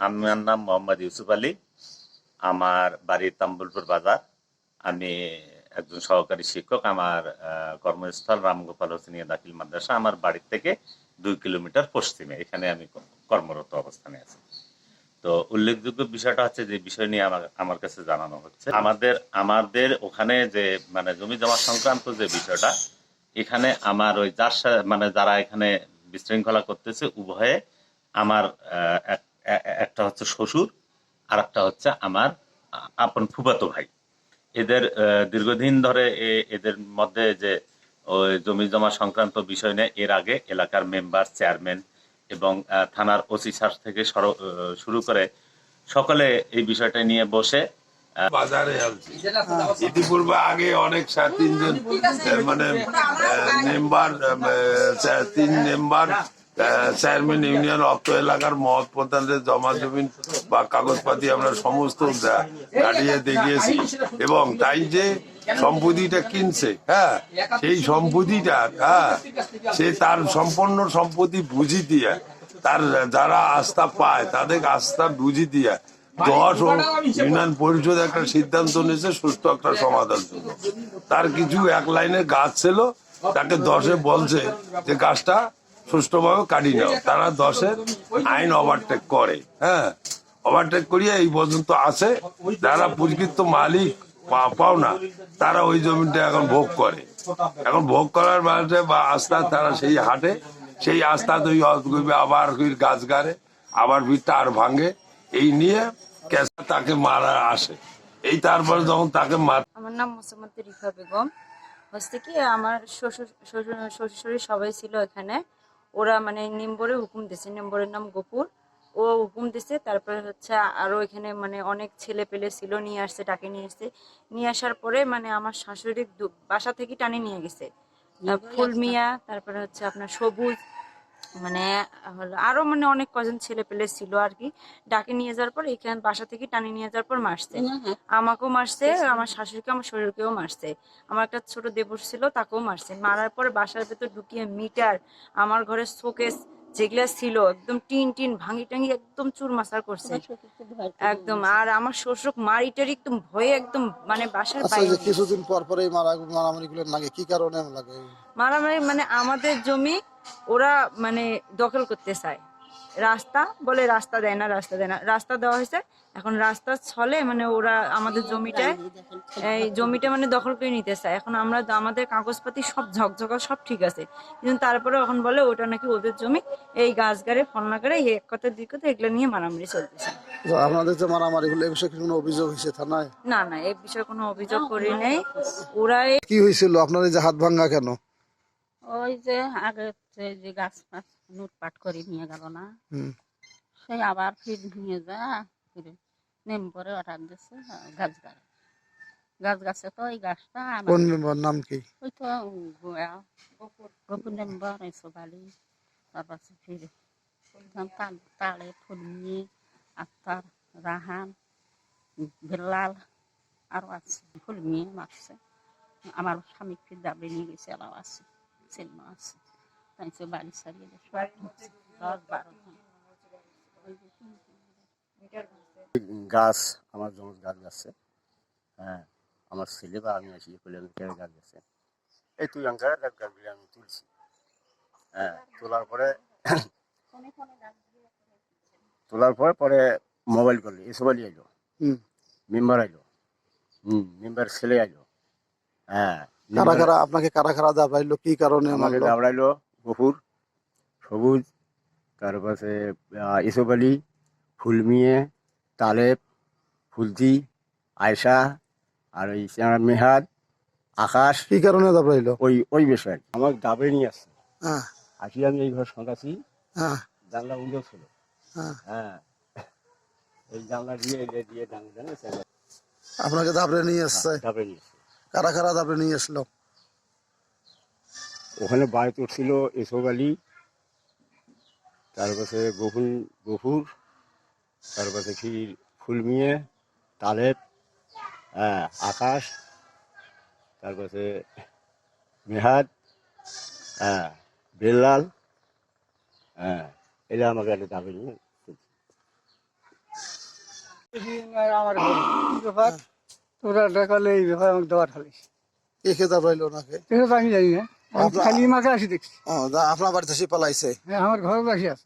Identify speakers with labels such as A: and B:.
A: আমার নাম মোহাম্মদ ইউসুফ আলী। আমার বাড়ি তাম্বুলপুর বাজার। আমি একজন সহকারী শিক্ষক। আমার কর্মস্থল রামগোপাল হোসেনিয়া দাখিল মাদ্রাসা। আমার বাড়ি থেকে 2 কিলোমিটার পশ্চিমে। এখানে আমি কর্মরত অবস্থানে আছি। তো উল্লেখযোগ্য বিষয়টা হচ্ছে যে বিষয় নিয়ে আমার কাছে জানানো হচ্ছে, আমাদের আমাদের ওখানে যে মানে জমি জমা সংক্রান্ত যে বিষয়টা, এখানে আমার ওই মানে যারা এখানে বিশৃঙ্খলা করতেছে উভয়ে আমার একটা হচ্ছে শ্বশুর, আর একটা হচ্ছে আমার আপন ফুফাতো ভাই। এদের দীর্ঘদিন ধরে এদের মধ্যে যে ওই জমি জমা সংক্রান্ত বিষয় নিয়ে এর আগে এলাকার মেম্বার, চেয়ারম্যান এবং থানার ওসি স্যার থেকে শুরু করে সকলে এই বিষয়টা নিয়ে বসে
B: বাজারে আনছি। ইতিপূর্বে আগে অনেক 3জন মানে মেম্বার, 3 মেম্বার, চেয়ারম্যান, ইউনিয়ন অত্র এলাকার মহৎ প্রধানদের জমা জমিন বা কাগজপাতি আমরা সমস্ত গাড়িয়ে দেখিয়েছি এবং তাই যে সম্পত্তিটা কিনছে, হ্যাঁ, সেই সম্পত্তিটা সে তার সম্পূর্ণ সম্পত্তি বুঝি দিয়ে তার যারা আস্থা পায় তাদের আস্থা বুঝি দিয়ে 10 ও ইউনিয়ন পরিষদ একটা সিদ্ধান্ত নিয়েছে সুষ্ঠু একটা সমাধান জন্য। তার কিছু এক লাইনের গাছ ছিল, তাকে 10-এ বলছে যে গাছটা সুষ্ঠুভাবে কাটি নাও। তারা 10-এর আইন ওভারটেক করে, হ্যাঁ, ওভারটেক করিয়ে এই পর্যন্ত আছে। যারা প্রকৃত মালিক পাওনা তারা ওই জমিটা এখন ভোগ করে। এখন ভোগ করার বাদে বা আস্থা তারা সেই হাটে সেই আস্থা আবার গাছ গাড়ে, আবার তার ভাঙে। এই নিয়ে তাকে মারা আসে। এই তারপরে যখন তাকে
C: আমার নাম মোসাম্মদ রিফা বেগম। হচ্ছে কি আমার শ্বশুর সবাই ছিল এখানে। ওরা মানে নিম্বরে হুকুম দিছে, নিম্বরের নাম গোপুর। ও হুকুম দিছে, তারপরে হচ্ছে আরো এখানে মানে অনেক ছেলে পেলে ছিল, নিয়ে আসছে, ডাকে নিয়ে আসছে। নিয়ে আসার পরে মানে আমার শাশুড়ি বাসা থেকে টানে নিয়ে গেছে ফুল মিয়া, তারপরে হচ্ছে আপনার সবুজ, মানে আরো মানে অনেক কজন ছেলে পেলে ছিল আর কি। ডাকে নিয়ে যাওয়ার পর এখানে বাসা থেকে টানে নিয়ে যাওয়ার পর মারছে, আমাকেও মারছে, আমার শাশুড়িকে, আমার শরীরকেও মারছে। আমার একটা ছোট দেবর ছিল, তাকেও মারছে। মারার পরে বাসার ভেতর ঢুকিয়ে মিটার, আমার ঘরের শোকেস যেগুলা ছিল একদম টিন টিন ভাঙি টাঙি একদম চুরমাচার করছে একদম। আর আমার শ্বশুর মারি টারি একদম ভয়ে একদম মানে বাসার বাইরে।
D: কিছুদিন পর পরে মারামারি গুলো লাগে কি কারণে লাগে?
C: মারামারি মানে আমাদের জমি ওরা মানে দখল করতে চায়। রাস্তা বলে রাস্তা দেয় না, রাস্তা দেয় না, রাস্তা দেওয়া হয়েছে। এখন রাস্তা ছলে মানে ওরা আমাদের জমিটায় এই জমিটা মানে দখল করে নিতে চায়। এখন আমরা আমাদের কাগজপাতি সব ঝকঝকা সব ঠিক আছে, কিন্তু তারপরে এখন বলে ওটা নাকি ওদের জমি, এই গাছ গাড়ে ফলনা গাড়ে এক কথা দুই কথা এগুলো নিয়ে মারামারি চলতেছে।
D: আপনাদের যে মারামারি গুলো এই বিষয়ে কোনো অভিযোগ হয়েছে থানায়?
C: না না, এই বিষয়ে কোনো অভিযোগ করি নাই। ওরা
D: কি হয়েছিল আপনার এই যে হাত ভাঙা কেন?
E: ওই যে আগে যে গাছ ফাছ লুটপাট করে নিয়ে গেল না, সেই আবার ফির নিয়ে যা ফিরে নেম্বরে অর্ডার দিচ্ছে গাছ গাছ গাছ গাছে। তো ওই গাছটা
D: কোন মেম্বার নাম কি?
E: ওই তো গোপুর নেম্বর এসব আলী, তারপর ফিরে তালে ফুল নিয়ে আক্তার, রাহান, বেল্লাল আরো আছে। ফুল নিয়ে মারছে। আমার স্বামী ফির দাবড়ে নিয়ে গেছে, আরও আছে, ছেলে আছে। তাই তো বাড়ি ছাড়িয়ে 10-12 জন।
F: গাছ আমার জমি গাছ গাছে, হ্যাঁ, আমার ছেলে বা আমি আসি গাছ গাছে। এই তুই গাছগুলি আমি তুলছি, হ্যাঁ, তোলার পরে পরে মোবাইল করলে এসব আইলো, মেম্বার আইলো, মেম্বার ছেলে আইলো, হ্যাঁ।
D: আপনাকে কারা কারা দাবড়াইলো, কি কারণে?
F: আমাকে দাবড়াইলো গফুর, সবুজ, তারপরে ইসব আলী, ফুলমিয়ে, তালেব, ফুলজি, আয়সা, আর ওই মেহাদ, আকাশ।
D: কি কারণে দাবড়াইলো?
F: ওই বিষয় আমার দাবড়ে নিয়ে আসছে। আসি আমি এই ঘর সন্তাছি, জানলা উন্ডো ছিল, হ্যাঁ, এই জানলা দিয়ে দিয়ে
D: আপনাকে দাবড়ে নিয়ে আসছে?
F: দাবড়ে নিয়ে আসছে।
D: কারা কারা দাবড়ে নিয়ে আসলো?
F: ওখানে বাড়ি ছিল এসব আলী, তারপরে গফুর, তারপরে কি ফুলমিয়ে, তালেব, হ্যাঁ, আকাশ, তারপরে মেহাদ, হ্যাঁ, বেল্লাল, হ্যাঁ, এরা আমাকে একটা দাবি নিয়ে
G: আমার ঘরে কি ব্যাপার তোরা দেখালে এই ব্যাপার আমাকে দেওয়া ঠালিস
D: কে খেতাব রইলো ওনাকে?
G: সেটা তো আমি জানি না আমি খালি মাকে আসি দেখছি
D: আপনার বাড়িতে সে পালাইছে?
G: হ্যাঁ আমার ঘরে আসি আছে